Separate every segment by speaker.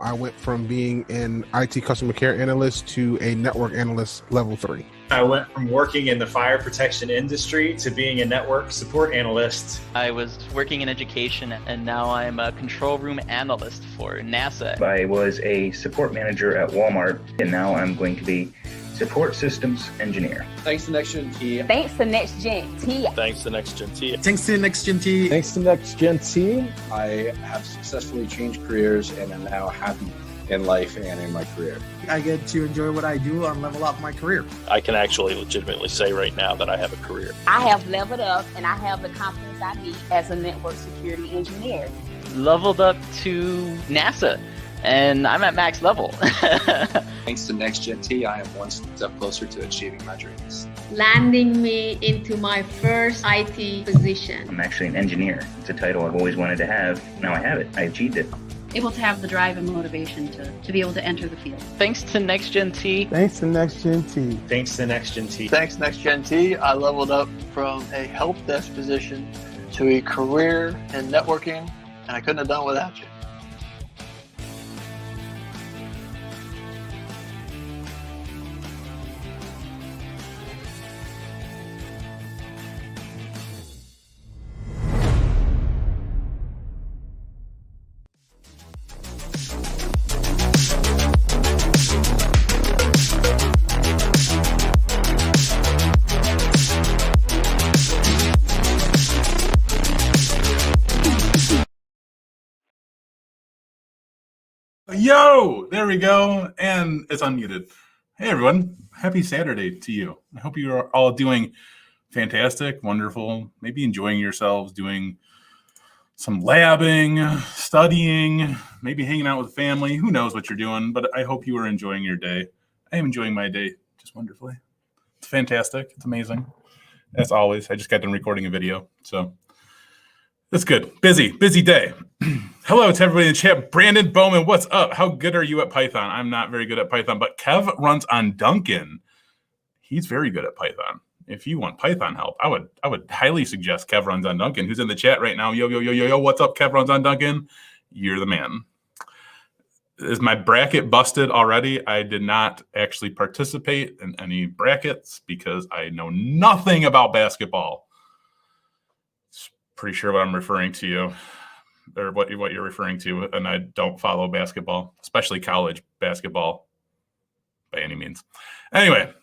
Speaker 1: I went from being an IT customer care analyst to a network analyst level 3.
Speaker 2: I went from working in the fire protection industry to being a network support analyst.
Speaker 3: I was working in education, and now I'm a control room analyst for NASA.
Speaker 4: I was a support manager at Walmart, and now I'm going to be support systems engineer.
Speaker 5: Thanks to NextGen T.
Speaker 6: Thanks to NextGen T.
Speaker 7: Thanks to NextGen T.
Speaker 8: Thanks to NextGen T.
Speaker 9: Thanks to NextGen T.
Speaker 5: I have successfully changed careers and am now happy in life and in my career.
Speaker 8: I get to enjoy what I do and level up my career.
Speaker 7: I can actually legitimately say right now that I have a career.
Speaker 6: I have leveled up and I have the confidence I need as a network security engineer.
Speaker 3: Leveled up to NASA, and I'm at max level.
Speaker 5: Thanks to NextGen T, I am one step closer to achieving my dreams.
Speaker 10: Landing me into my first IT position.
Speaker 4: I'm actually an engineer. It's a title I've always wanted to have. Now I have it. I achieved it.
Speaker 11: Able to have the drive and motivation to be able to enter the field.
Speaker 3: Thanks to NextGen T.
Speaker 9: Thanks to NextGen T.
Speaker 2: Thanks to NextGen T.
Speaker 12: Thanks NextGen T. I leveled up from a help desk position to a career in networking, and I couldn't have done it without you.
Speaker 13: Yo, there we go, and it's unmuted. Hey everyone, happy Saturday to you. I hope you are all doing fantastic, wonderful, maybe enjoying yourselves, doing some labbing, studying, maybe hanging out with family. Who knows what you're doing, but I hope you are enjoying your day. I am enjoying my day just wonderfully. It's fantastic. It's amazing. As always, I just got done recording a video, so that's good. Busy day. Hello to everybody in the chat. Brandon Bowman, what's up? How good are you at Python? I'm not very good at Python, but Kev runs on Duncan. He's very good at Python. If you want Python help, I would highly suggest Kev runs on Duncan, who's in the chat right now. Yo, what's up, Kev runs on Duncan? You're the man. Is my bracket busted already? I did not actually participate in any brackets because I know nothing about basketball. Pretty sure what I'm referring to you, or what you're referring to, and I don't follow basketball, especially college basketball by any means. Anyway,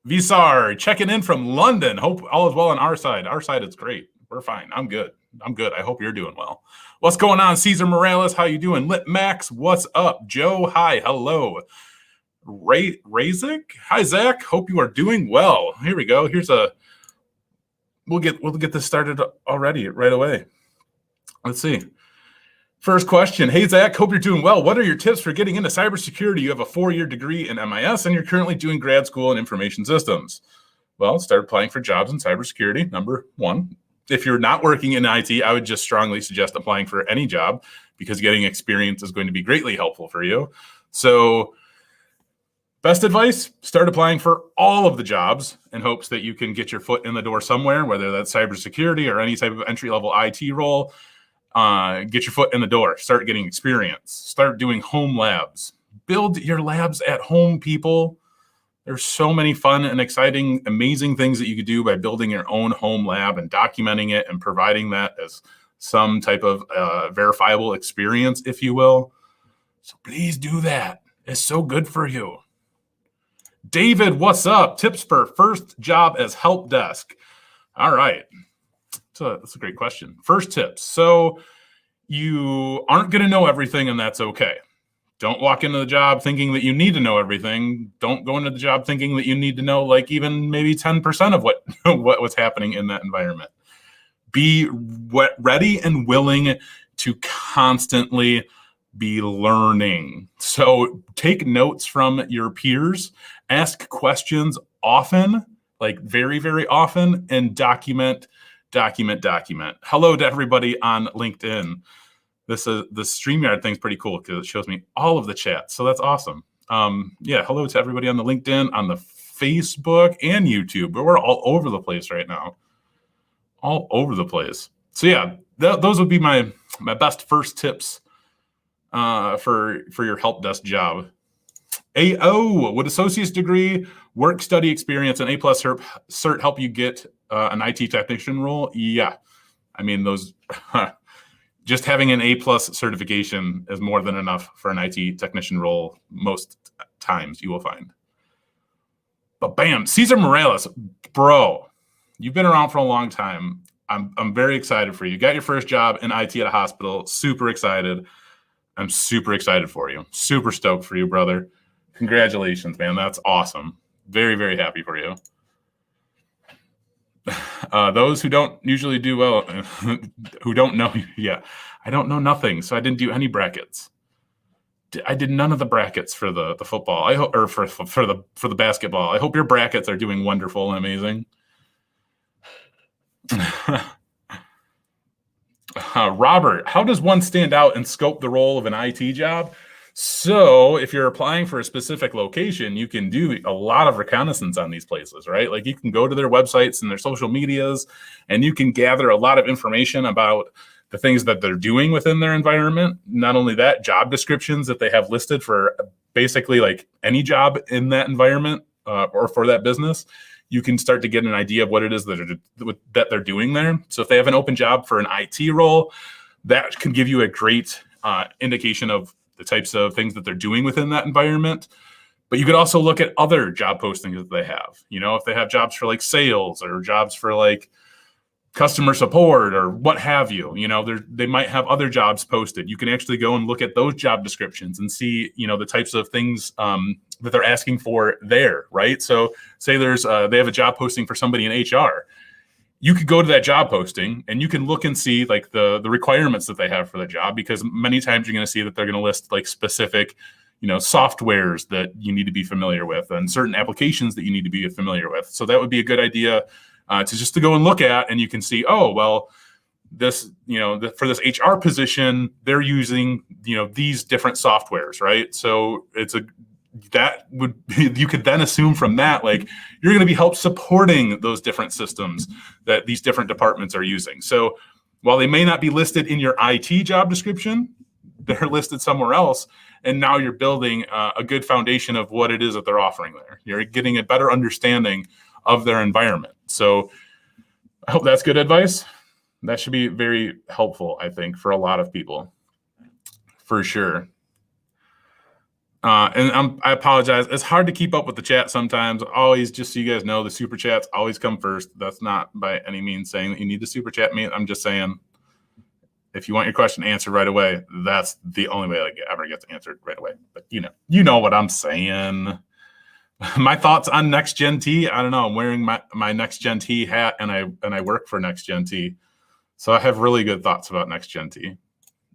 Speaker 13: Visar checking in from London. Hope all is well on our side. Our side is great. We're fine. I'm good. I hope you're doing well. What's going on, Cesar Morales? How you doing? Lit Max, what's up? Joe, hi, hello. Razik, hi Zach. Hope you are doing well. Here we go. We'll get this started already right away. Let's see. First question. Hey, Zach, hope you're doing well. What are your tips for getting into cybersecurity? You have a 4-year degree in MIS, and you're currently doing grad school in information systems. Well, start applying for jobs in cybersecurity, number one. If you're not working in IT, I would just strongly suggest applying for any job because getting experience is going to be greatly helpful for you. So best advice, start applying for all of the jobs in hopes that you can get your foot in the door somewhere, whether that's cybersecurity or any type of entry-level IT role. Get your foot in the door. Start getting experience. Start doing home labs. Build your labs at home, people. There's so many fun and exciting, amazing things that you could do by building your own home lab and documenting it and providing that as some type of verifiable experience, if you will. So please do that. It's so good for you. David, what's up? Tips for first job as help desk. All right. That's a great question. First tips. So you aren't going to know everything, and that's okay. Don't walk into the job thinking that you need to know everything. Don't go into the job thinking that you need to know like even maybe 10% of what was happening in that environment. Be ready and willing to constantly be learning. So take notes from your peers, ask questions often, like very, very often, and document. Hello to everybody on LinkedIn. The StreamYard thing's pretty cool because it shows me all of the chats. So that's awesome. Hello to everybody on the LinkedIn, on the Facebook, and YouTube. We're all over the place right now. All over the place. So yeah, those would be my best first tips for your help desk job. AO, would associate's degree, work study experience, and A+ cert help you get an IT technician role? Yeah. I mean, those just having an A+ certification is more than enough for an IT technician role most times, you will find. But bam, Cesar Morales, bro, you've been around for a long time. I'm very excited for you. You got your first job in IT at a hospital. Super excited. I'm super excited for you. Super stoked for you, brother. Congratulations, man. That's awesome. Very, very happy for you. Those who don't usually do well, who don't know, yeah, I don't know nothing, so I didn't do any brackets. I did none of the brackets for the football. I hope, or for the basketball. I hope your brackets are doing wonderful and amazing. Robert, how does one stand out and scope the role of an IT job? So if you're applying for a specific location, you can do a lot of reconnaissance on these places, right? Like you can go to their websites and their social medias, and you can gather a lot of information about the things that they're doing within their environment. Not only that, job descriptions that they have listed for basically like any job in that environment or for that business. You can start to get an idea of what it is that they're doing there. So if they have an open job for an IT role, that can give you a great indication of the types of things that they're doing within that environment. But you could also look at other job postings that they have. You know, if they have jobs for like sales or jobs for like customer support or what have you, you know, they might have other jobs posted. You can actually go and look at those job descriptions and see, you know, the types of things that they're asking for there, right? So say they have a job posting for somebody in HR. You could go to that job posting and you can look and see like the requirements that they have for the job, because many times you're going to see that they're going to list like specific, you know, softwares that you need to be familiar with and certain applications that you need to be familiar with. So that would be a good idea to go and look at, and you can see, oh, well, this, you know, for this HR position, they're using, you know, these different softwares, right? So you could then assume from that, like, you're going to be help supporting those different systems that these different departments are using. So while they may not be listed in your IT job description, they're listed somewhere else. And now you're building a good foundation of what it is that they're offering there. You're getting a better understanding of their environment. So I hope that's good advice. That should be very helpful, I think, for a lot of people, for sure. And I apologize. It's hard to keep up with the chat sometimes. Always, just so you guys know, the super chats always come first. That's not by any means saying that you need to super chat me. I'm just saying, if you want your question answered right away, that's the only way it ever gets answered right away. But you know what I'm saying. My thoughts on Next Gen T. I don't know. I'm wearing my Next Gen T hat, and I work for Next Gen T, so I have really good thoughts about Next Gen T.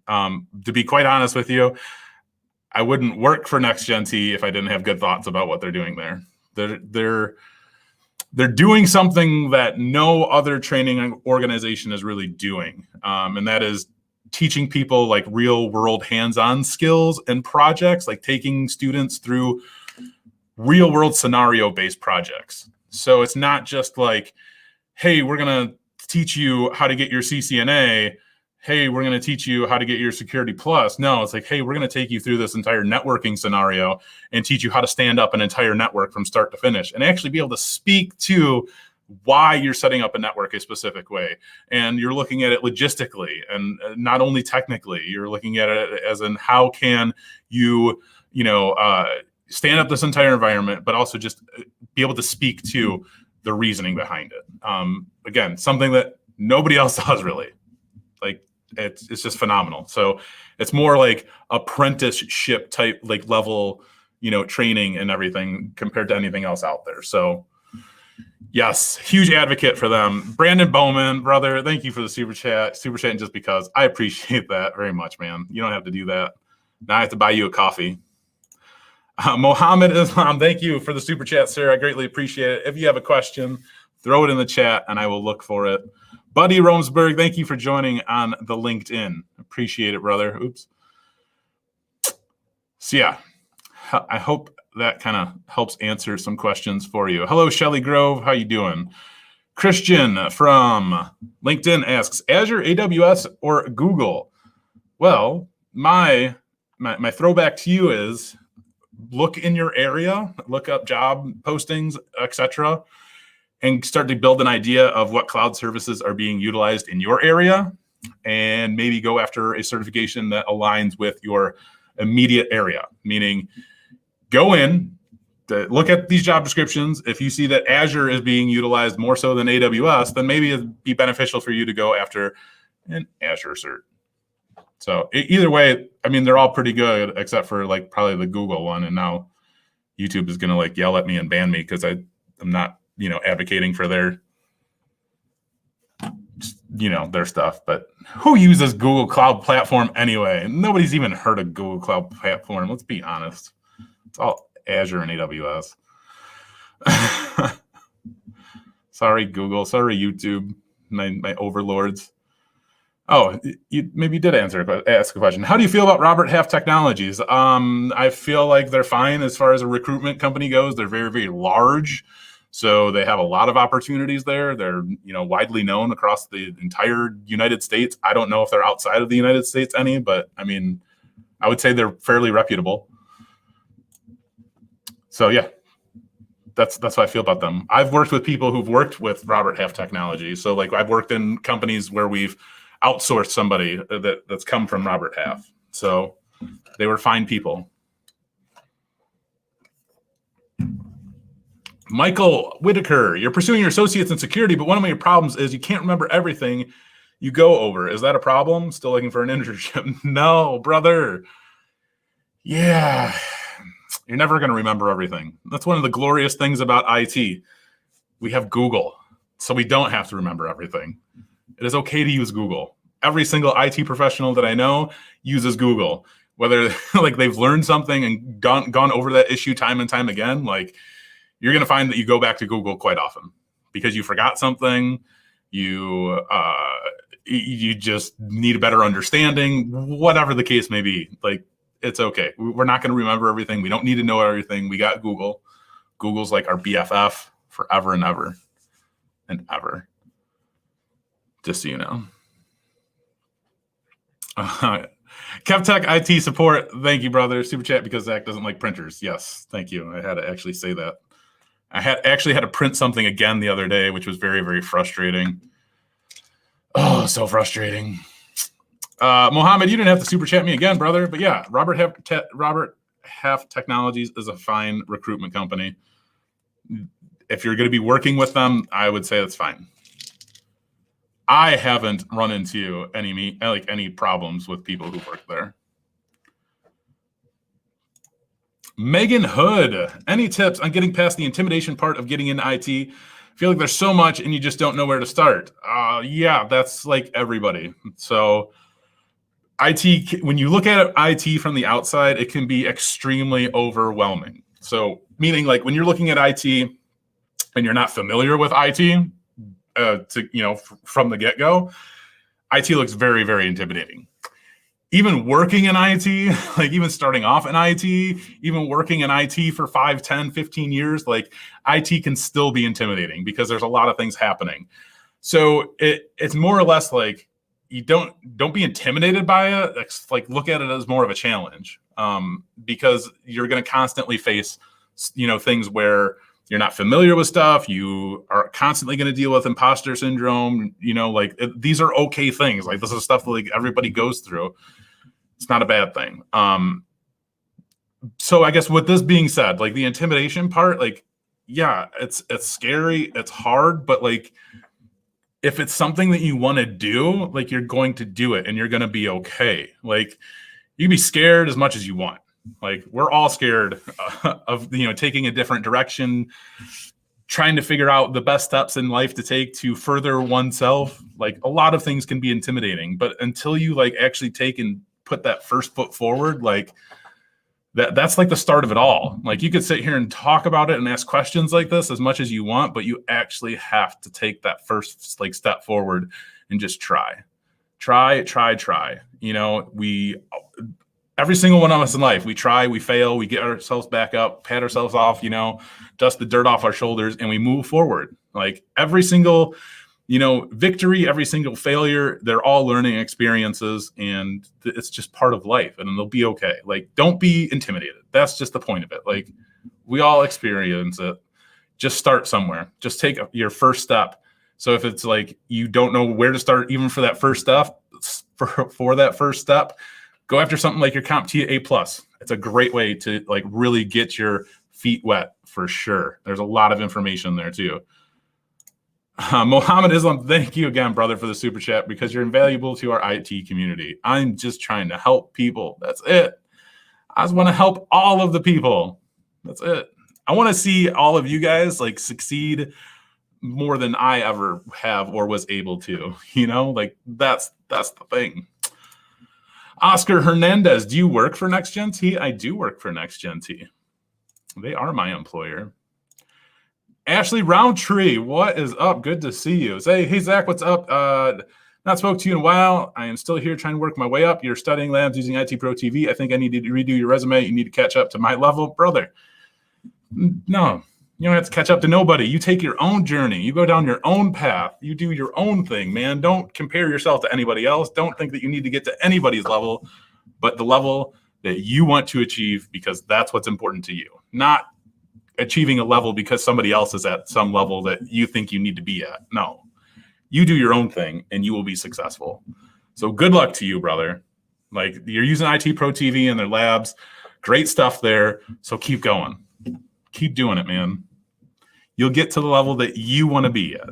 Speaker 13: To be quite honest with you, I wouldn't work for Next Gen T if I didn't have good thoughts about what they're doing there. They're doing something that no other training organization is really doing, and that is teaching people like real world hands-on skills and projects, like taking students through real world scenario based projects. So it's not just like, hey, we're going to teach you how to get your CCNA. Hey, we're going to teach you how to get your Security Plus. No, it's like, hey, we're going to take you through this entire networking scenario and teach you how to stand up an entire network from start to finish and actually be able to speak to why you're setting up a network a specific way. And you're looking at it logistically and not only technically. You're looking at it as in how can you, stand up this entire environment, but also just be able to speak to the reasoning behind it. Again, something that nobody else does really. Like, it's just phenomenal. So it's more like apprenticeship type, like level, training and everything compared to anything else out there. So yes, huge advocate for them. Brandon Bowman, brother, thank you for the super chat. Super chatting just because. I appreciate that very much, man. You don't have to do that. Now I have to buy you a coffee. Mohammed Islam, thank you for the super chat, sir. I greatly appreciate it. If you have a question, throw it in the chat and I will look for it. Buddy Romsberg, thank you for joining on the LinkedIn. Appreciate it, brother. Oops. So yeah, I hope that kind of helps answer some questions for you. Hello, Shelly Grove. How you doing? Christian from LinkedIn asks, Azure, AWS, or Google? Well, my my throwback to you is look in your area, look up job postings, etc., and start to build an idea of what cloud services are being utilized in your area, and maybe go after a certification that aligns with your immediate area. Meaning, go in, look at these job descriptions. If you see that Azure is being utilized more so than AWS, then maybe it'd be beneficial for you to go after an Azure cert. So either way, I mean, they're all pretty good, except for like probably the Google one. And now YouTube is going to like yell at me and ban me because I'm not, advocating for their, their stuff. But who uses Google Cloud Platform anyway? Nobody's even heard of Google Cloud Platform. Let's be honest. It's all Azure and AWS. Sorry, Google. Sorry, YouTube. My overlords. Oh, maybe you did ask a question. How do you feel about Robert Half Technologies? I feel like they're fine as far as a recruitment company goes. They're very, very large, so they have a lot of opportunities there. They're widely known across the entire United States. I don't know if they're outside of the United States any, but I mean, I would say they're fairly reputable. So yeah, that's what I feel about them. I've worked with people who've worked with Robert Half Technology. So like I've worked in companies where we've outsourced somebody that's come from Robert Half. So they were fine people. Michael Whitaker, you're pursuing your associates in security, but one of your problems is you can't remember everything you go over. Is that a problem? Still looking for an internship? No, brother. Yeah. You're never going to remember everything. That's one of the glorious things about IT. We have Google, so we don't have to remember everything. It is okay to use Google. Every single IT professional that I know uses Google, whether like they've learned something and gone over that issue time and time again. Like you're going to find that you go back to Google quite often because you forgot something. You just need a better understanding, whatever the case may be. Like, it's okay. We're not going to remember everything. We don't need to know everything. We got Google. Google's like our BFF forever and ever and ever. Just so you know. KevTech IT support. Thank you, brother. Super chat because Zach doesn't like printers. Yes, thank you. I had to actually say that. I had to print something again the other day, which was very, very frustrating. Oh, so frustrating. Mohammed, you didn't have to super chat me again, brother. But yeah, Robert Half Technologies is a fine recruitment company. If you're going to be working with them, I would say that's fine. I haven't run into any problems with people who work there. Megan Hood, any tips on getting past the intimidation part of getting into IT? I feel like there's so much and you just don't know where to start. Yeah, that's like everybody. So IT, when you look at IT from the outside, it can be extremely overwhelming. So meaning like when you're looking at IT and you're not familiar with IT, from the get-go, IT looks very, very intimidating. Even working in IT, like even starting off in IT, even working in IT for 5, 10, 15 years, like IT can still be intimidating because there's a lot of things happening. So it's more or less like you don't be intimidated by it. It's like look at it as more of a challenge, because you're going to constantly face, things where you're not familiar with stuff. You are constantly going to deal with imposter syndrome. These are okay things. Like this is stuff that like everybody goes through. It's not a bad thing. So I guess with this being said, like the intimidation part, like, yeah, it's scary. It's hard, but like, if it's something that you want to do, like you're going to do it and you're going to be okay. Like you can be scared as much as you want. Like we're all scared of, taking a different direction, trying to figure out the best steps in life to take to further oneself. Like a lot of things can be intimidating, but until you like actually take and put that first foot forward, like that's like the start of it all. Like you could sit here and talk about it and ask questions like this as much as you want, but you actually have to take that first like step forward and just try. Every single one of us in life, we try, we fail, we get ourselves back up, pat ourselves off, dust the dirt off our shoulders, and we move forward. Like every single, victory, every single failure, they're all learning experiences, and it's just part of life, and they'll be okay. Like, don't be intimidated. That's just the point of it. Like, we all experience it. Just start somewhere. Just take your first step. So if it's like you don't know where to start, even for that first step, for that first step, go after something like your CompTIA A+. It's a great way to like really get your feet wet for sure. There's a lot of information there too. Mohammed Islam, thank you again, brother, for the super chat, because you're invaluable to our IT community. I'm just trying to help people. That's it. I just want to help all of the people. That's it. I want to see all of you guys like succeed more than I ever have or was able to. Like that's the thing. Oscar Hernandez, do you work for NextGen-T? I do work for NextGen-T. They are my employer. Ashley Roundtree, what is up? Good to see you. Hey, Zach, what's up? Not spoke to you in a while. I am still here trying to work my way up. You're studying labs using IT Pro TV. I think I need to redo your resume. You need to catch up to my level. Brother, no, you don't have to catch up to nobody. You take your own journey. You go down your own path. You do your own thing, man. Don't compare yourself to anybody else. Don't think that you need to get to anybody's level, but the level that you want to achieve, because that's what's important to you. Not achieving a level because somebody else is at some level that you think you need to be at. No, you do your own thing and you will be successful. So good luck to you, brother. Like, you're using IT Pro TV and their labs. Great stuff there. So keep going. Keep doing it, man. You'll get to the level that you want to be at.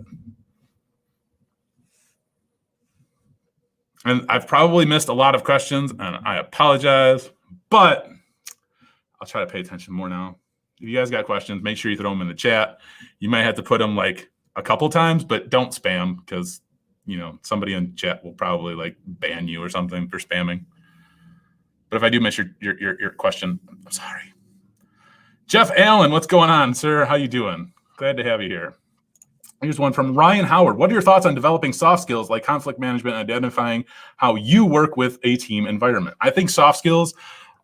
Speaker 13: And I've probably missed a lot of questions, and I apologize, but I'll try to pay attention more now. If you guys got questions, make sure you throw them in the chat. You might have to put them like a couple times, but don't spam, because somebody in chat will probably like ban you or something for spamming. But if I do miss your question, I'm sorry. Jeff Allen, what's going on, sir? How you doing? Glad to have you here. Here's one from Ryan Howard. What are your thoughts on developing soft skills like conflict management and identifying how you work with a team environment? I think soft skills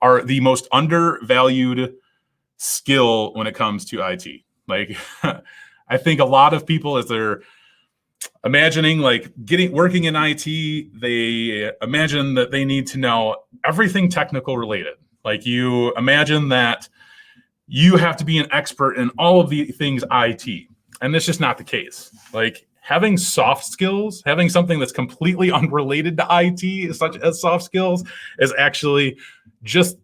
Speaker 13: are the most undervalued skill when it comes to IT. Like, I think a lot of people, as they're imagining like working in IT, they imagine that they need to know everything technical related. Like, you imagine that you have to be an expert in all of the things IT, and that's just not the case. Like, having soft skills, having something that's completely unrelated to IT, such as soft skills, is actually just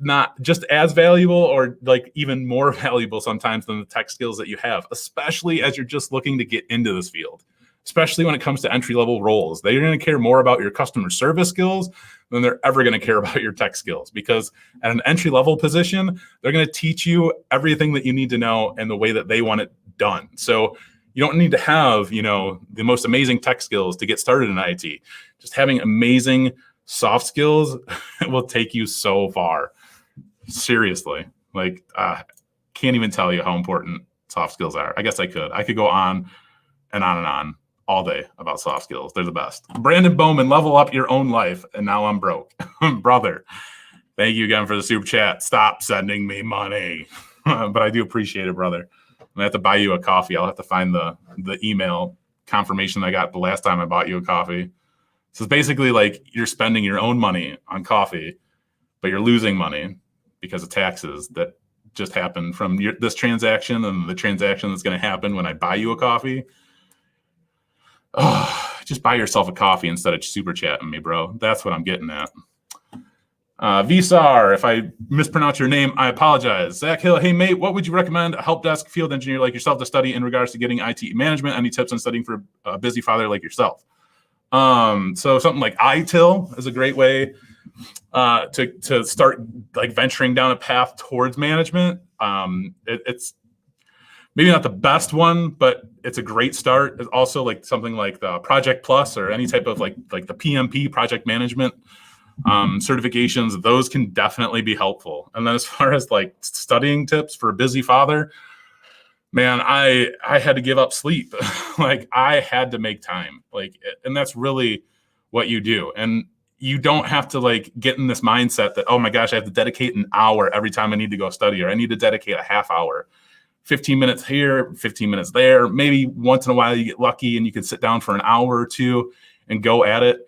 Speaker 13: as valuable, or like even more valuable sometimes than the tech skills that you have, especially as you're just looking to get into this field, especially when it comes to entry-level roles. They're going to care more about your customer service skills than they're ever going to care about your tech skills, because at an entry-level position, they're going to teach you everything that you need to know and the way that they want it done. So you don't need to have, the most amazing tech skills to get started in IT. Just having amazing soft skills will take you so far. Seriously. Like, can't even tell you how important soft skills are. I guess I could go on and on and on all day about soft skills. They're the best. Brandon Bowman, level up your own life, and now I'm broke. Brother, thank you again for the super chat. Stop sending me money. But I do appreciate it, brother. I'm gonna have to buy you a coffee. I'll have to find the email confirmation I got the last time I bought you a coffee. So it's basically like you're spending your own money on coffee, but you're losing money because of taxes that just happened from this transaction and the transaction that's going to happen when I buy you a coffee. Oh, just buy yourself a coffee instead of super chatting me, bro. That's what I'm getting at. Visar, if I mispronounce your name, I apologize. Zach Hill, hey, mate, what would you recommend a help desk field engineer like yourself to study in regards to getting IT management? Any tips on studying for a busy father like yourself? So something like ITIL is a great way to start like venturing down a path towards management. It's maybe not the best one, but it's a great start. It's also like something like the Project Plus or any type of like the PMP, project management certifications. Those can definitely be helpful. And then as far as like studying tips for a busy father, man, I had to give up sleep. Like, I had to make time. Like, and that's really what you do. And you don't have to like get in this mindset that, oh my gosh, I have to dedicate an hour every time I need to go study, or I need to dedicate a half hour. 15 minutes here, 15 minutes there. Maybe once in a while you get lucky and you can sit down for an hour or two and go at it.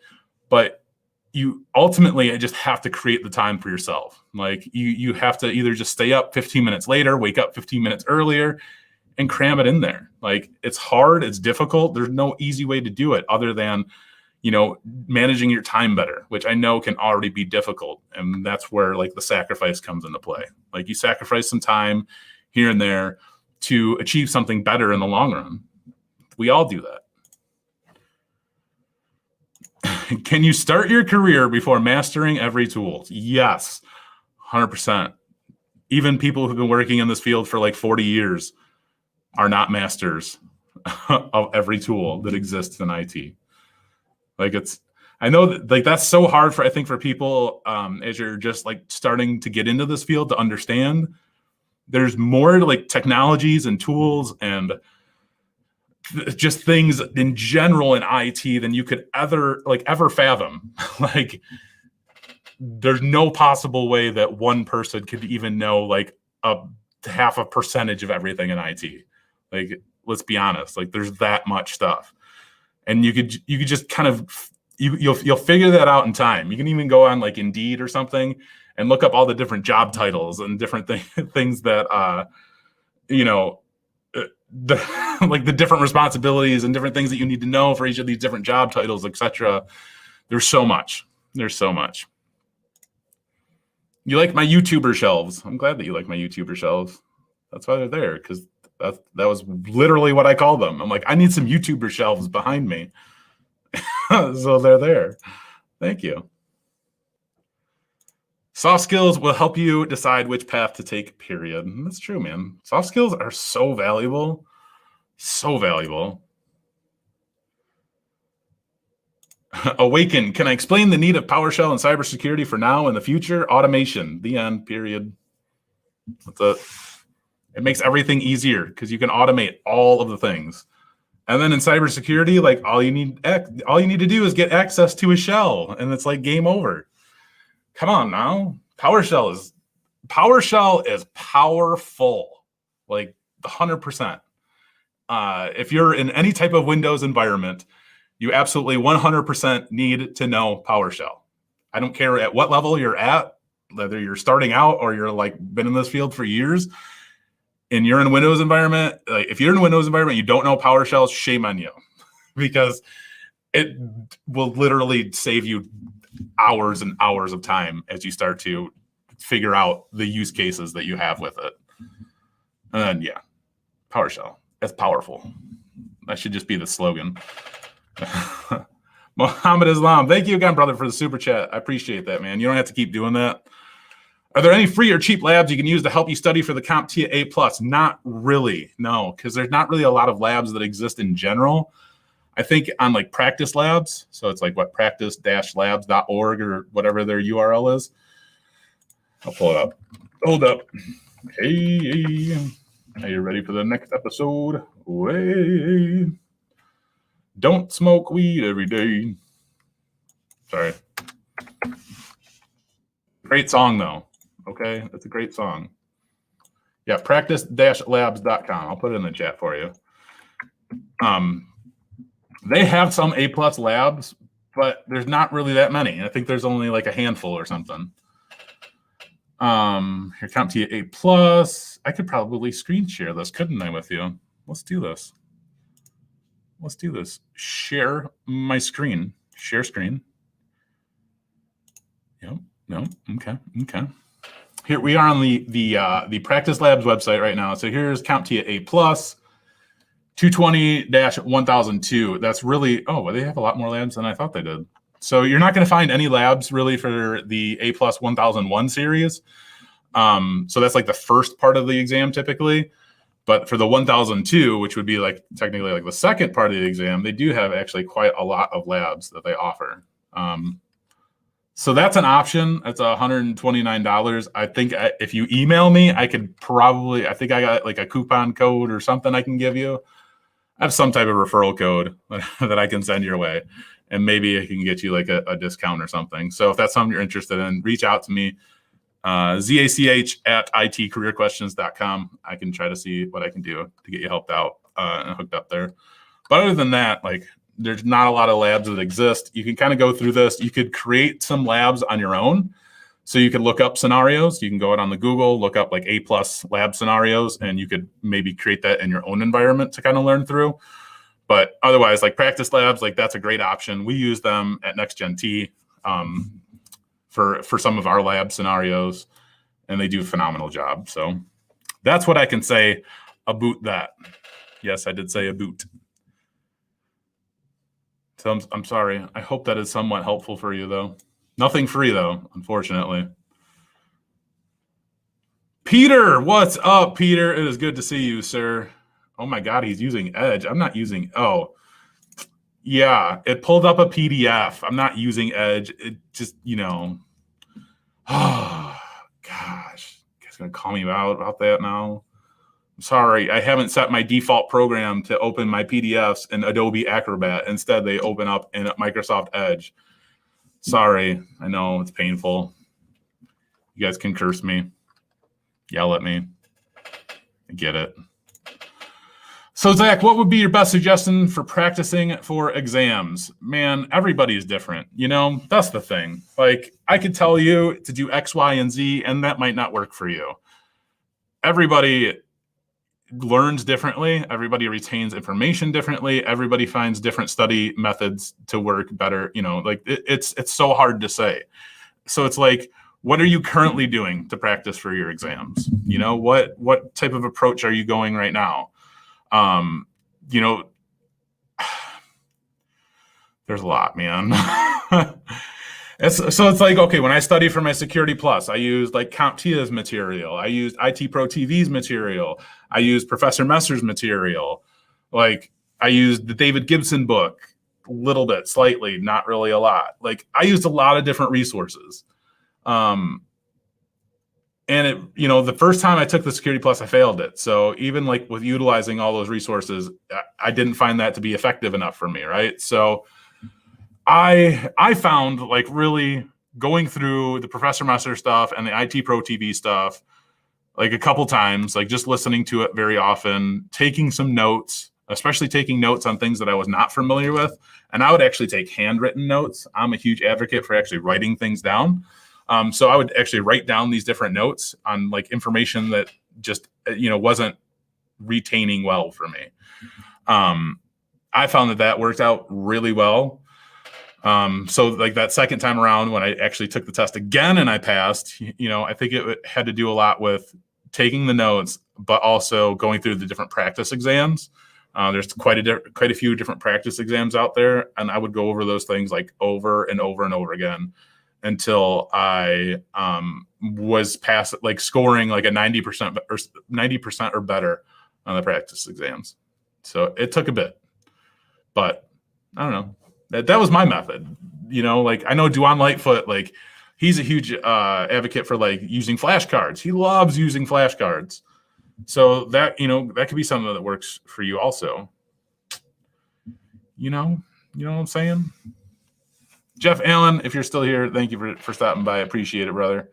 Speaker 13: But you ultimately just have to create the time for yourself. Like you have to either just stay up 15 minutes later, wake up 15 minutes earlier, and cram it in there. Like, it's hard, it's difficult. There's no easy way to do it other than, managing your time better, which I know can already be difficult. And that's where like the sacrifice comes into play. Like, you sacrifice some time here and there to achieve something better in the long run. We all do that. Can you start your career before mastering every tool? Yes, 100%. Even people who've been working in this field for like 40 years are not masters of every tool that exists in IT. Like, I know that like that's so hard I think for people as you're just like starting to get into this field to understand. There's more like technologies and tools and just things in general in IT than you could ever fathom. Like, there's no possible way that one person could even know like a half a percentage of everything in IT. Like, let's be honest, like there's that much stuff. And you could just kind of, you'll figure that out in time. You can even go on like Indeed or something and look up all the different job titles and different things that, like the different responsibilities and different things that you need to know for each of these different job titles, etc. There's so much. You like my YouTuber shelves. I'm glad that you like my YouTuber shelves. That's why they're there, because that was literally what I call them. I'm like, I need some YouTuber shelves behind me. So they're there. Thank you. Soft skills will help you decide which path to take, period. And that's true, man. Soft skills are so valuable. So valuable. Awaken. Can I explain the need of PowerShell and cybersecurity for now and the future? Automation. The end, period. That's it. It makes everything easier because you can automate all of the things. And then in cybersecurity, like all you need to do is get access to a shell, and it's like game over. Come on now. PowerShell is powerful, like 100%. If you're in any type of Windows environment, you absolutely 100% need to know PowerShell. I don't care at what level you're at, whether you're starting out or you're like been in this field for years. And you're in a Windows environment, like if you're in a Windows environment, you don't know PowerShell, shame on you, because it will literally save you hours and hours of time as you start to figure out the use cases that you have with it. And yeah, PowerShell, it's powerful. That should just be the slogan. Mohammed Islam, thank you again, brother, for the super chat. I appreciate that, man. You don't have to keep doing that. Are there any free or cheap labs you can use to help you study for the CompTIA A+? Not really, no, because there's not really a lot of labs that exist in general. I think on like practice labs, so it's like what, practice-labs.org or whatever their URL is. I'll pull it up. Hold up. Hey, are you ready for the next episode? Wait. Don't smoke weed every day. Sorry. Great song, though. Okay, that's a great song. Yeah, practice-labs.com. I'll put it in the chat for you. They have some A+ labs, but there's not really that many. I think there's only like a handful or something. Here, CompTIA A+. I could probably screen share this, couldn't I, with you? Let's do this. Share my screen. Share screen. Yep. No. Okay. Here we are on the Practice Labs website right now. So here's CompTIA A+, 220-1002. That's really, well, they have a lot more labs than I thought they did. So you're not going to find any labs really for the A+ 1001 series. So that's like the first part of the exam typically. But for the 1002, which would be like technically like the second part of the exam, they do have actually quite a lot of labs that they offer. So that's an option. That's $129. I think if you email me, I could probably, I think I got like a coupon code or something I can give you. I have some type of referral code that I can send your way, and maybe I can get you like a discount or something. So if that's something you're interested in, reach out to me. zach@itcareerquestions.com. I can try to see what I can do to get you helped out and hooked up there. But other than that, like, there's not a lot of labs that exist. You can kind of go through this. You could create some labs on your own. So you could look up scenarios. You can go out on the Google, look up like A+ lab scenarios, and you could maybe create that in your own environment to kind of learn through. But otherwise, like practice labs, like that's a great option. We use them at NextGen for some of our lab scenarios, and they do a phenomenal job. So that's what I can say about that. Yes, I did say about. So I'm sorry. I hope that is somewhat helpful for you, though. Nothing free, though, unfortunately. Peter, what's up, Peter? It is good to see you, sir. Oh, my God, he's using Edge. I'm not using – oh, yeah, it pulled up a PDF. I'm not using Edge. It just, you know – oh, gosh. You guys going to call me out about that now? Sorry, I haven't set my default program to open my PDFs in Adobe Acrobat. Instead, they open up in Microsoft Edge. Sorry, I know it's painful. You guys can curse me, yell at me. I get it. So, Zach, what would be your best suggestion for practicing for exams? Man, everybody is different. You know, that's the thing. Like, I could tell you to do X, Y, and Z, and that might not work for you. Everybody learns differently. Everybody retains information differently. Everybody finds different study methods to work better. You know, like it's so hard to say. So it's like, what are you currently doing to practice for your exams? You know, what type of approach are you going right now? You know, there's a lot, man. So it's like, okay, when I study for my Security Plus, I use like CompTIA's material. I use IT Pro TV's material. I use Professor Messer's material. Like, I used the David Gibson book a little bit, slightly, not really a lot. Like, I used a lot of different resources. And it, you know, the first time I took the Security Plus, I failed it. So even like with utilizing all those resources, I didn't find that to be effective enough for me, right? So I found like really going through the Professor Messer stuff and the IT Pro TV stuff like a couple times, like just listening to it very often, taking some notes, especially taking notes on things that I was not familiar with. And I would actually take handwritten notes. I'm a huge advocate for actually writing things down. So I would actually write down these different notes on like information that just, you know, wasn't retaining well for me. I found that worked out really well. So like that second time around when I actually took the test again and I passed, you know, I think it had to do a lot with taking the notes, but also going through the different practice exams. There's quite a few different practice exams out there, and I would go over those things like over and over and over again until I was past, like scoring like a 90% or better on the practice exams. So it took a bit, but I don't know. That was my method, you know, like I know Duan Lightfoot, like he's a huge advocate for like using flashcards. He loves using flashcards. So that, you know, that could be something that works for you also. You know what I'm saying? Jeff Allen, if you're still here, thank you for stopping by. I appreciate it, brother.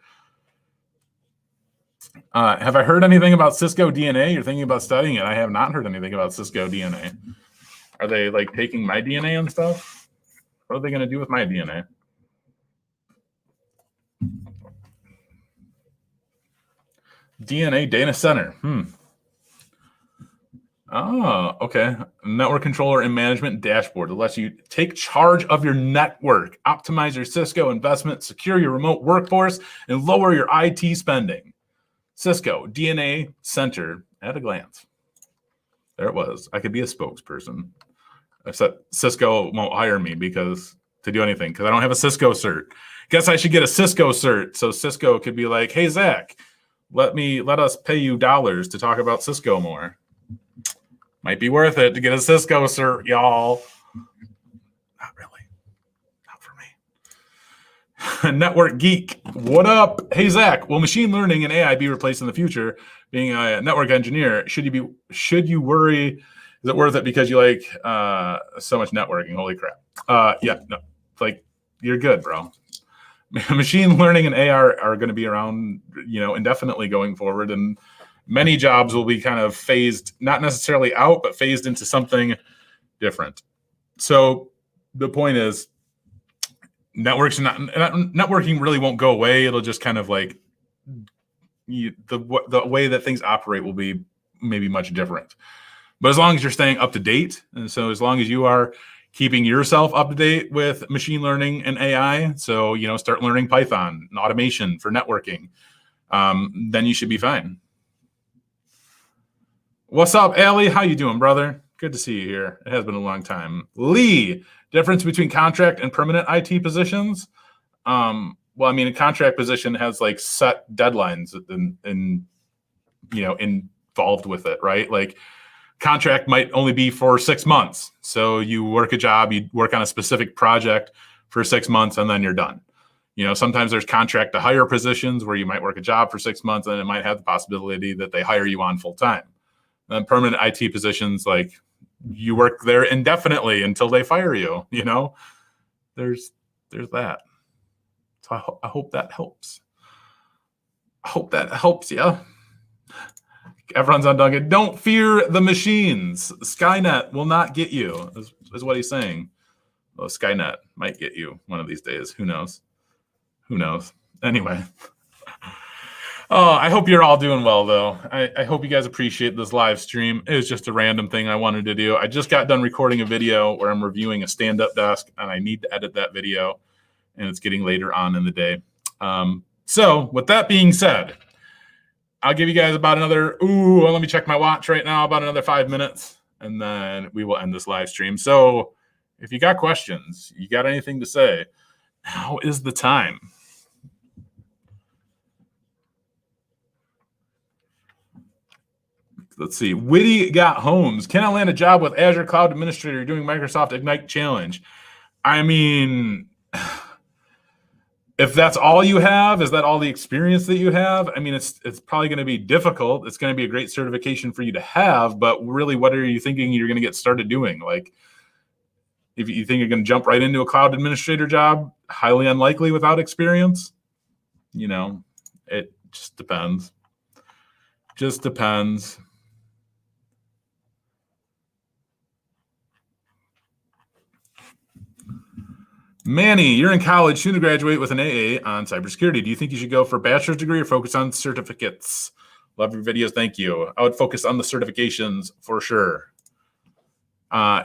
Speaker 13: Have I heard anything about Cisco DNA? You're thinking about studying it. I have not heard anything about Cisco DNA. Are they like taking my DNA and stuff? What are they going to do with my DNA? DNA data center. Oh, okay. Network controller and management dashboard that lets you take charge of your network, optimize your Cisco investment, secure your remote workforce, and lower your IT spending. Cisco DNA Center at a glance. There it was. I could be a spokesperson. Except Cisco won't hire me to do anything because I don't have a Cisco cert. Guess I should get a Cisco cert so Cisco could be like, hey, Zach, let us pay you dollars to talk about Cisco more. Might be worth it to get a Cisco cert, y'all. Not really. Not for me. Network geek. What up? Hey, Zach, will machine learning and AI be replaced in the future? Being a network engineer, should you worry? Is it worth it because you like so much networking? Holy crap. Yeah, no, like you're good, bro. machine learning and AI are going to be around, indefinitely going forward, and many jobs will be kind of phased, not necessarily out, but phased into something different. So the point is, networking really won't go away. It'll just kind of like the way that things operate will be maybe much different. But as long as you're staying up to date, and so as long as you are keeping yourself up to date with machine learning and AI, so start learning Python and automation for networking, then you should be fine. What's up, Allie? How you doing, brother? Good to see you here. It has been a long time. Lee, difference between contract and permanent IT positions? Well, I mean, a contract position has like set deadlines and involved with it, right? Like contract might only be for 6 months. So you work a job, you work on a specific project for 6 months, and then you're done. Sometimes there's contract to hire positions where you might work a job for 6 months, and it might have the possibility that they hire you on full time. Then permanent IT positions, like you work there indefinitely until they fire you. There's that. So I hope that helps. I hope that helps you. Everyone's on Duncan. Don't fear the machines. Skynet will not get you, is what he's saying. Well, Skynet might get you one of these days. Who knows? Who knows? Anyway. Oh, I hope you're all doing well, though. I hope you guys appreciate this live stream. It was just a random thing I wanted to do. I just got done recording a video where I'm reviewing a stand-up desk, and I need to edit that video, and it's getting later on in the day. So with that being said, I'll give you guys about another, let me check my watch right now, about another 5 minutes, and then we will end this live stream. So if you got questions, you got anything to say, now is the time. Let's see. Witty got Holmes. Can I land a job with Azure Cloud Administrator doing Microsoft Ignite Challenge? I mean, if that's all you have, is that all the experience that you have? I mean, it's probably going to be difficult. It's going to be a great certification for you to have, but really, what are you thinking you're going to get started doing? Like, if you think you're going to jump right into a cloud administrator job, highly unlikely without experience. It just depends. Just depends. Manny, you're in college, soon to graduate with an AA on cybersecurity. Do you think you should go for a bachelor's degree or focus on certificates? Love your videos. Thank you. I would focus on the certifications for sure.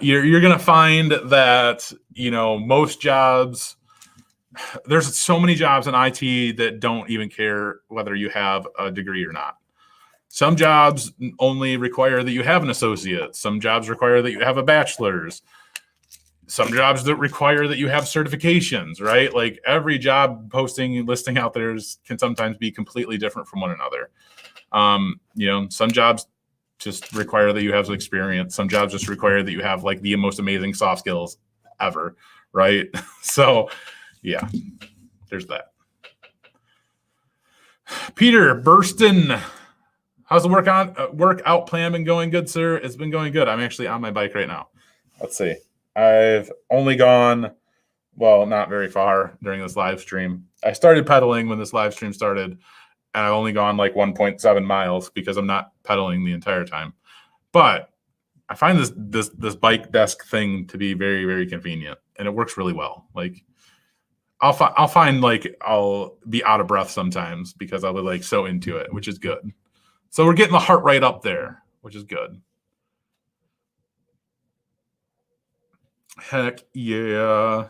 Speaker 13: You're going to find that, most jobs, there's so many jobs in IT that don't even care whether you have a degree or not. Some jobs only require that you have an associate. Some jobs require that you have a bachelor's. Some jobs that require that you have certifications, right? Like every job posting and listing out there can sometimes be completely different from one another. Some jobs just require that you have experience. Some jobs just require that you have like the most amazing soft skills ever, right? So yeah, there's that. Peter Burston, how's the workout plan been going? Good, sir. It's been going good. I'm actually on my bike right now. Let's see. I've only gone, not very far during this live stream. I started pedaling when this live stream started, and I've only gone like 1.7 miles because I'm not pedaling the entire time. But I find this bike desk thing to be very, very convenient, and it works really well. Like I'll find like I'll be out of breath sometimes because I'll be like so into it, which is good. So we're getting the heart rate up there, which is good. Heck yeah.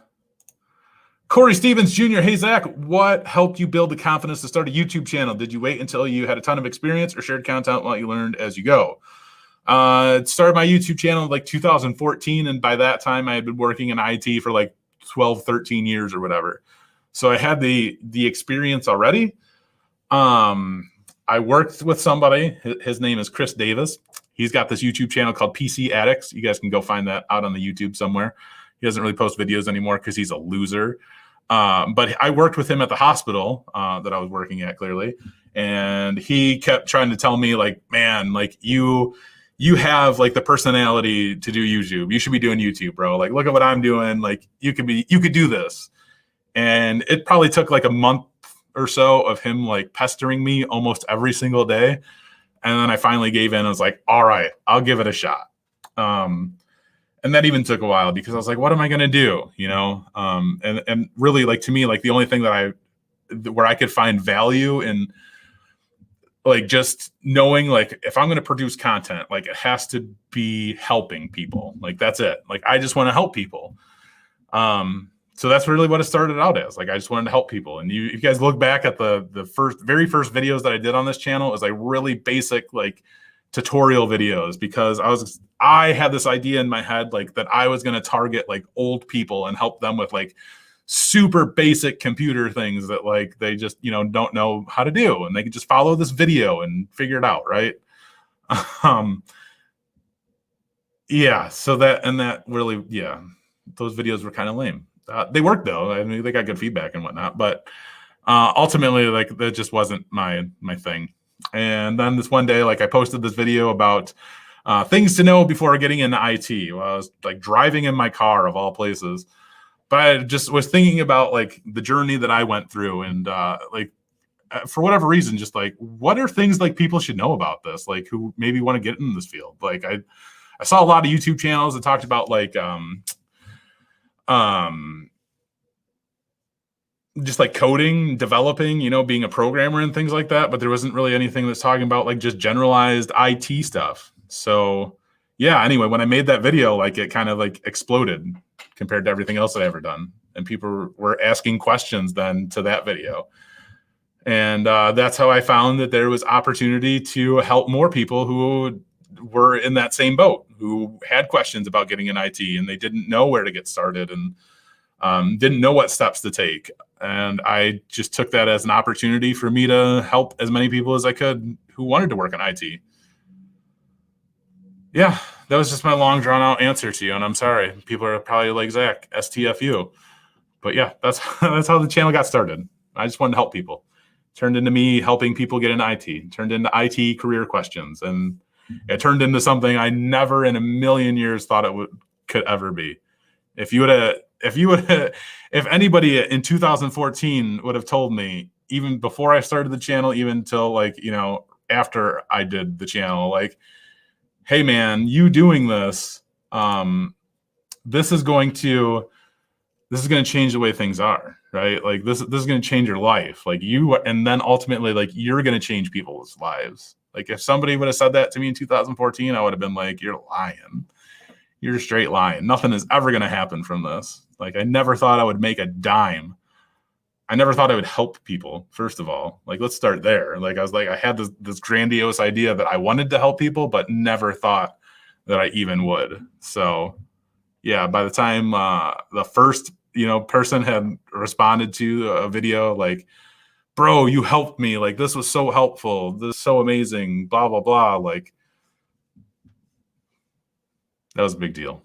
Speaker 13: Corey Stevens Jr. Hey, Zach, what helped you build the confidence to start a YouTube channel? Did you wait until you had a ton of experience or shared content while you learned as you go? Started my YouTube channel in like 2014, and by that time I had been working in IT for like 12, 13 years or whatever. So I had the experience already. I worked with somebody. His name is Chris Davis. He's got this YouTube channel called PC Addicts. You guys can go find that out on the YouTube somewhere. He doesn't really post videos anymore because he's a loser. But I worked with him at the hospital that I was working at, clearly. And he kept trying to tell me, like, man, like you have like the personality to do YouTube. You should be doing YouTube, bro. Like, look at what I'm doing. Like, you could do this. And it probably took like a month or so of him like pestering me almost every single day. And then I finally gave in. I was like, all right, I'll give it a shot. And that even took a while because I was like, what am I going to do? You know? And really, like, to me, like, the only thing where I could find value in, like, just knowing, like, if I'm going to produce content, like, it has to be helping people. Like, that's it. Like, I just want to help people. So that's really what it started out as. Like, I just wanted to help people. And you guys look back at the very first videos that I did on this channel, it was like really basic, like, tutorial videos, because I had this idea in my head, like, that I was going to target like old people and help them with like super basic computer things that, like, they just, you know, don't know how to do, and they can just follow this video and figure it out. Right. Yeah. So that really, yeah, those videos were kind of lame. They worked though. I mean, they got good feedback and whatnot, but ultimately, like, that just wasn't my thing. And then this one day, like, I posted this video about things to know before getting into IT. Well, I was like driving in my car of all places, but I just was thinking about like the journey that I went through, and for whatever reason, just like, what are things like people should know about this, like, who maybe want to get in this field. Like, I saw a lot of YouTube channels that talked about like just like coding, developing, you know, being a programmer and things like that. But there wasn't really anything that's talking about like just generalized IT stuff. So yeah, anyway, when I made that video, like, it kind of like exploded compared to everything else that I ever done. And people were asking questions then to that video. And that's how I found that there was opportunity to help more people who were in that same boat, who had questions about getting in IT and they didn't know where to get started and didn't know what steps to take. And I just took that as an opportunity for me to help as many people as I could who wanted to work in IT. Yeah, that was just my long drawn out answer to you. And I'm sorry, people are probably like, Zach, STFU. But yeah, that's how the channel got started. I just wanted to help people. Turned into me helping people get into IT, turned into IT career questions. And it turned into something I never in a million years thought it could ever be. If anybody in 2014 would have told me, even before I started the channel, even till like, you know, after I did the channel, like, hey man, you doing this, this is going to change the way things are, right? Like, this is going to change your life. Like, and then ultimately, like, you're going to change people's lives. Like, if somebody would have said that to me in 2014, I would have been like, you're lying. You're straight lying. Nothing is ever going to happen from this. Like, I never thought I would make a dime. I never thought I would help people, first of all. Like, let's start there. Like, I had this grandiose idea that I wanted to help people, but never thought that I even would. So, yeah, by the time the first, you know, person had responded to a video like, bro, you helped me. Like, this was so helpful. This is so amazing, blah, blah, blah. Like, that was a big deal.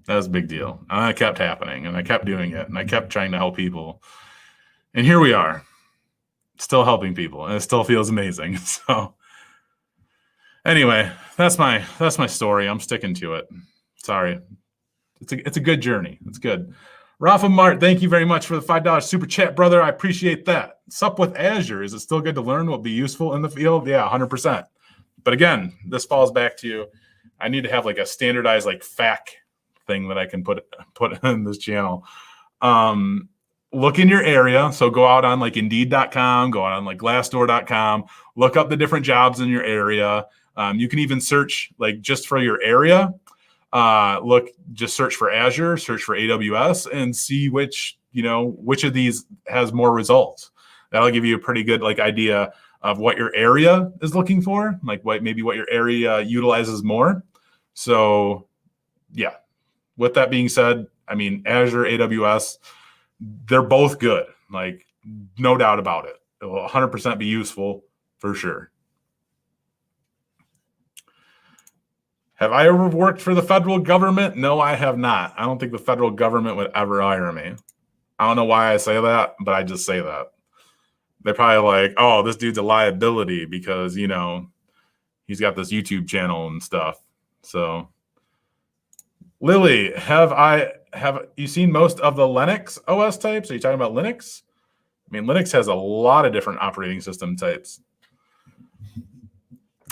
Speaker 13: That was a big deal. And it kept happening, and I kept doing it, and I kept trying to help people. And here we are, still helping people, and it still feels amazing. So anyway, that's my story. I'm sticking to it. Sorry. It's a good journey. It's good. Rafa Mart, thank you very much for the $5 super chat, brother. I appreciate that. Sup with Azure? Is it still good to learn what will be useful in the field? Yeah, 100%. But again, this falls back to, I need to have like a standardized like FAQ thing that I can put in this channel. Look in your area. So go out on like Indeed.com, go out on like Glassdoor.com, look up the different jobs in your area. You can even search like just for your area. Just search for Azure, search for AWS, and see which of these has more results. That'll give you a pretty good like idea of what your area is looking for, like what your area utilizes more. So yeah, with that being said, I mean, Azure, AWS, they're both good. Like, no doubt about it. It will 100% be useful for sure. Have I ever worked for the federal government? No, I have not. I don't think the federal government would ever hire me. I don't know why I say that, but I just say that. They're probably like, oh, this dude's a liability because, you know, he's got this YouTube channel and stuff. So, Lily, have I have you seen most of the Linux OS types? Are you talking about Linux? I mean, Linux has a lot of different operating system types.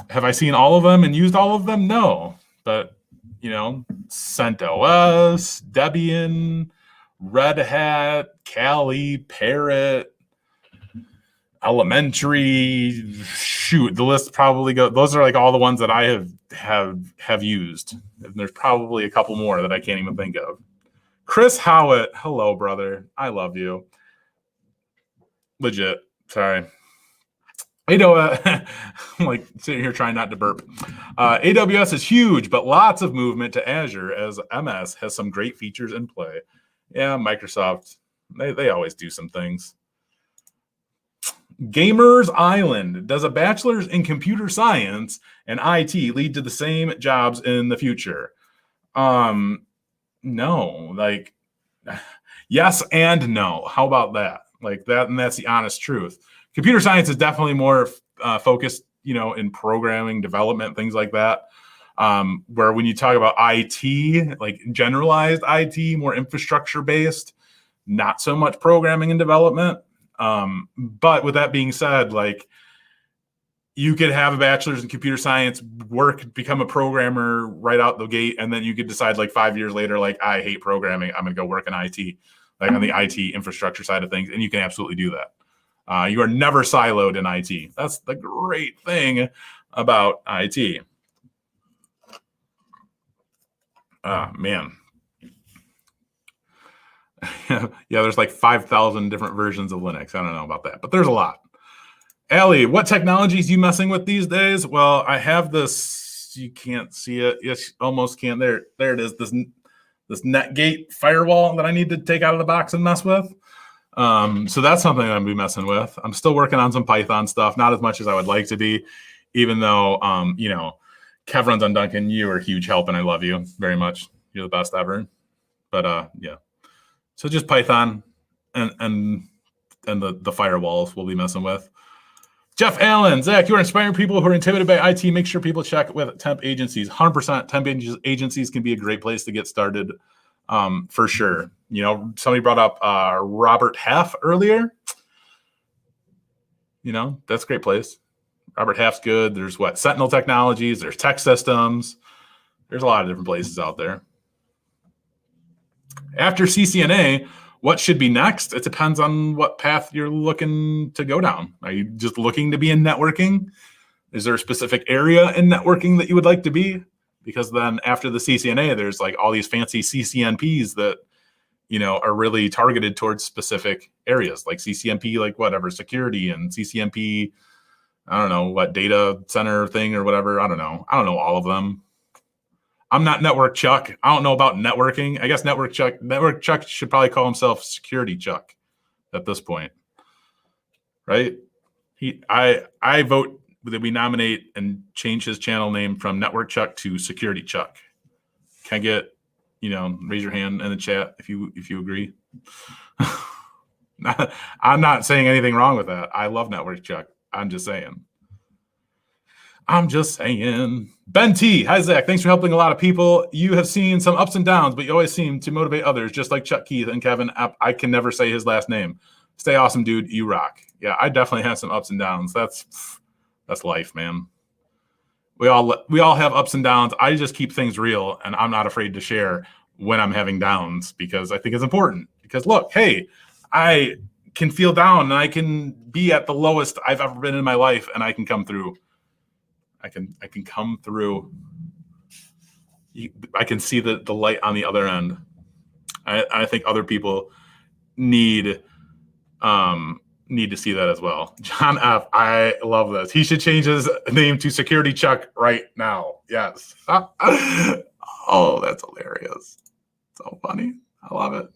Speaker 13: Have I seen all of them and used all of them? No. But, CentOS, Debian, Red Hat, Kali, Parrot, Elementary. Shoot, the list probably goes. Those are like all the ones that I have used. And there's probably a couple more that I can't even think of. Chris Howitt, hello, brother. I love you. Legit. Sorry. I'm like sitting here trying not to burp. AWS is huge, but lots of movement to Azure as MS has some great features in play. Yeah, Microsoft, they always do some things. Gamers Island. Does a bachelor's in computer science and IT lead to the same jobs in the future? No. Like, yes and no. How about that? Like that, and that's the honest truth. Computer science is definitely more focused, in programming, development, things like that. Where when you talk about IT, like generalized IT, more infrastructure based, not so much programming and development. But with that being said, like you could have a bachelor's in computer science, become a programmer right out the gate, and then you could decide like 5 years later, like I hate programming, I'm gonna go work in IT, like on the IT infrastructure side of things, and you can absolutely do that. You are never siloed in IT. That's the great thing about IT. Man. Yeah, there's like 5,000 different versions of Linux. I don't know about that, but there's a lot. Allie, what technologies you messing with these days? Well, I have this. You can't see it. Yes, almost can't. There it is. This NetGate firewall that I need to take out of the box and mess with. So that's something I'm gonna be messing with. I'm still working on some Python stuff, not as much as I would like to be, even though Kev runs on Duncan. You are a huge help, and I love you very much. You're the best ever. But yeah. So just Python and the firewalls we'll be messing with. Jeff Allen, Zach, you are inspiring people who are intimidated by IT. Make sure people check with temp agencies. 100% temp agencies can be a great place to get started, for sure. Somebody brought up Robert Half earlier. That's a great place. Robert Half's good. There's Sentinel Technologies. There's Tech Systems. There's a lot of different places out there. After CCNA, what should be next? It depends on what path you're looking to go down. Are you just looking to be in networking? Is there a specific area in networking that you would like to be? Because then after the CCNA, there's like all these fancy CCNPs that, are really targeted towards specific areas, like CCNP, like whatever, security, and CCNP, I don't know, what data center thing or whatever. I don't know all of them. I'm not Network Chuck. I don't know about networking. I guess Network Chuck should probably call himself Security Chuck at this point, right? I vote that we nominate and change his channel name from Network Chuck to Security Chuck. Can I get, raise your hand in the chat if you agree? I'm not saying anything wrong with that. I love Network Chuck. I'm just saying. Ben T. Hi, Zach. Thanks for helping a lot of people. You have seen some ups and downs, but you always seem to motivate others, just like Chuck Keith and Kevin. I can never say his last name. Stay awesome, dude. You rock. Yeah, I definitely have some ups and downs. That's life, man. We all have ups and downs. I just keep things real, and I'm not afraid to share when I'm having downs because I think it's important. Because look, hey, I can feel down and I can be at the lowest I've ever been in my life, and I can come through. I can come through. I can see the light on the other end. I think other people need to see that as well. John F. I love this. He should change his name to Security Chuck right now. Yes. Oh, that's hilarious. So funny. I love it.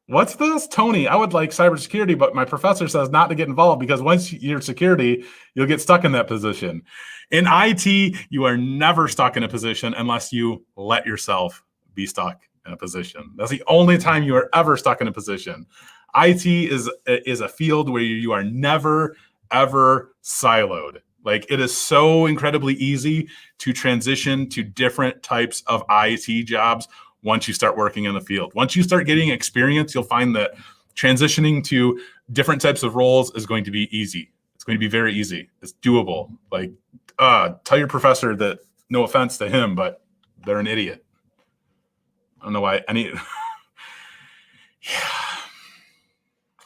Speaker 13: What's this? Tony, I would like cybersecurity, but my professor says not to get involved because once you're security, you'll get stuck in that position. In IT, you are never stuck in a position unless you let yourself be stuck in a position. That's the only time you are ever stuck in a position. IT is a field where you are never, ever siloed. Like, it is so incredibly easy to transition to different types of IT jobs once you start working in the field. Once you start getting experience, you'll find that transitioning to different types of roles is going to be easy. It's going to be very easy. It's doable. Like, tell your professor that, no offense to him, but they're an idiot. I don't know why any. Yeah.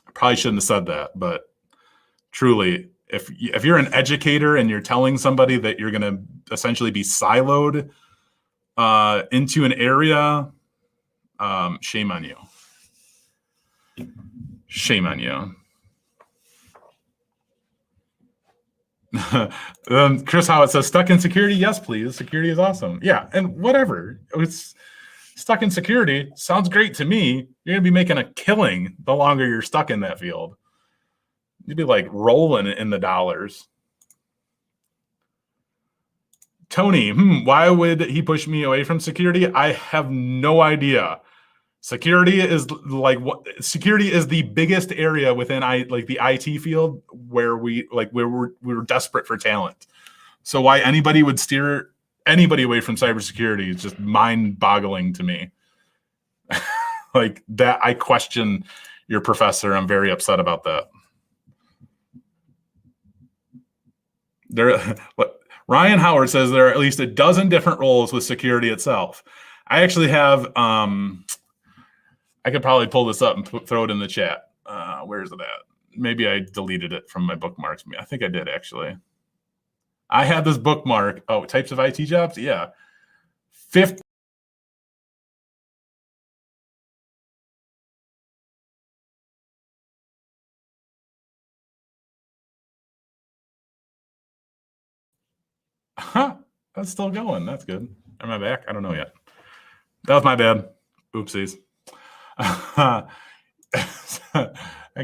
Speaker 13: I probably shouldn't have said that, but truly, if you're an educator and you're telling somebody that you're going to essentially be siloed into an area, shame on you. Shame on you. Chris Howitt says, stuck in security? Yes, please. Security is awesome. Yeah, and whatever. It's stuck in security. Sounds great to me. You're going to be making a killing the longer you're stuck in that field. You'd be like rolling in the dollars. Tony, why would he push me away from security? I have no idea. Security is the biggest area within the IT field where we're desperate for talent. So why anybody would steer anybody away from cybersecurity is just mind-boggling to me. Like that, I question your professor. I'm very upset about that. Ryan Howard says there are at least a dozen different roles with security itself. I actually have. I could probably pull this up and throw it in the chat. Where is it at? Maybe I deleted it from my bookmarks. I think I did, actually. I had this bookmark. Oh, types of IT jobs? Yeah. 50. Huh. That's still going. That's good. Am I back? I don't know yet. That was my bad. Oopsies. I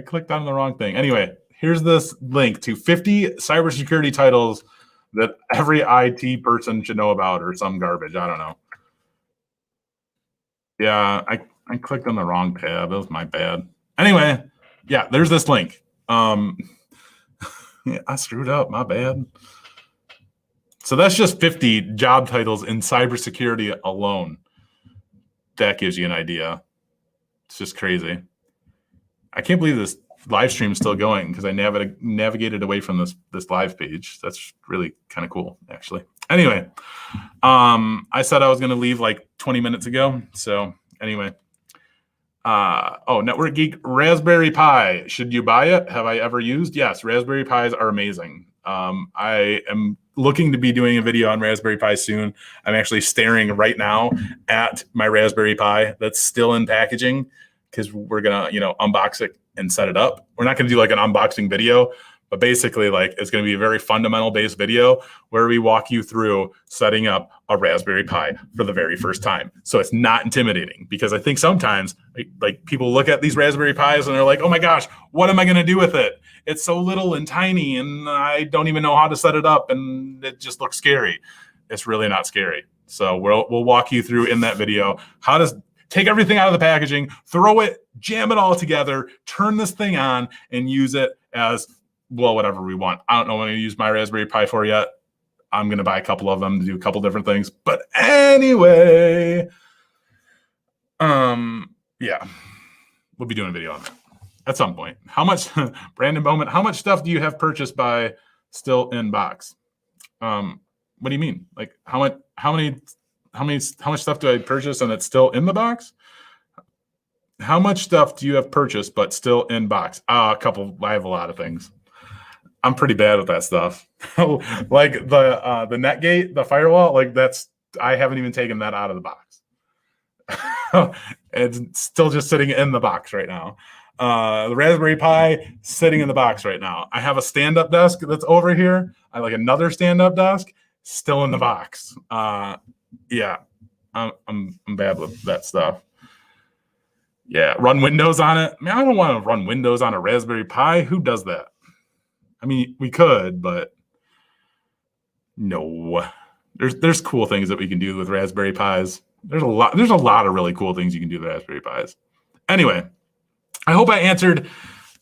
Speaker 13: clicked on the wrong thing. Anyway, here's this link to 50 cybersecurity titles that every IT person should know about, or some garbage. I don't know. Yeah, I clicked on the wrong tab. That was my bad. Anyway, yeah, there's this link. Yeah, I screwed up. My bad. So that's just 50 job titles in cybersecurity alone. That gives you an idea. It's just crazy. I can't believe this live stream is still going because I navigated away from this live page. That's really kind of cool, actually. Anyway, I said I was going to leave like 20 minutes ago. So anyway, Network Geek, Raspberry Pi. Should you buy it? Have I ever used? Yes, Raspberry Pis are amazing. I am looking to be doing a video on Raspberry Pi soon. I'm actually staring right now at my Raspberry Pi that's still in packaging because we're gonna, unbox it and set it up. We're not gonna do like an unboxing video, but basically it's gonna be a very fundamental based video where we walk you through setting up a Raspberry Pi for the very first time. So it's not intimidating, because I think sometimes like people look at these Raspberry Pis and they're like, oh my gosh, what am I gonna do with it? It's so little and tiny and I don't even know how to set it up and it just looks scary. It's really not scary. So we'll walk you through in that video how to take everything out of the packaging, throw it, jam it all together, turn this thing on and use it as, well, whatever we want. I don't know what I'm going to use my Raspberry Pi for yet. I'm going to buy a couple of them to do a couple different things. But anyway, yeah, we'll be doing a video on that at some point. How much, Brandon Bowman, how much stuff do you have purchased by still in box? What do you mean? Like how much stuff do I purchase and it's still in the box? How much stuff do you have purchased but still in box? A couple. I have a lot of things. I'm pretty bad with that stuff. Like the Netgate, the firewall, I haven't even taken that out of the box. It's still just sitting in the box right now. The Raspberry Pi sitting in the box right now. I have a stand-up desk that's over here. I like another stand-up desk still in the box. Yeah, I'm bad with that stuff. Yeah, run Windows on it. I don't want to run Windows on a Raspberry Pi. Who does that? I mean, we could, but no. There's cool things that we can do with Raspberry Pis. There's a lot of really cool things you can do with Raspberry Pis. Anyway, I hope I answered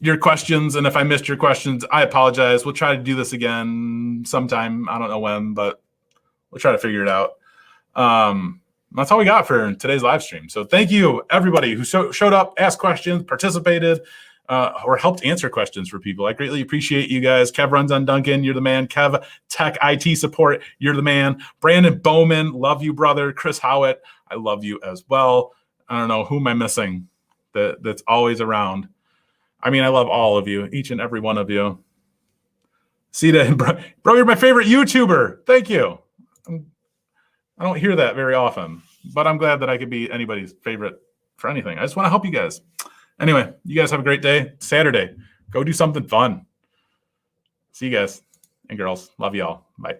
Speaker 13: your questions. And if I missed your questions, I apologize. We'll try to do this again sometime. I don't know when, but we'll try to figure it out. That's all we got for today's live stream. So thank you, everybody who showed up, asked questions, participated, or helped answer questions for people. I greatly appreciate you guys. Kev Runs on Duncan, you're the man. Kev Tech IT Support, you're the man. Brandon Bowman, love you, brother. Chris Howitt, I love you as well. I don't know, who am I missing that's always around? I mean, I love all of you, each and every one of you. Sita, bro, you're my favorite YouTuber. Thank you. I don't hear that very often, but I'm glad that I could be anybody's favorite for anything. I just want to help you guys. Anyway, you guys have a great day. Saturday, go do something fun. See you guys and girls. Love you all. Bye.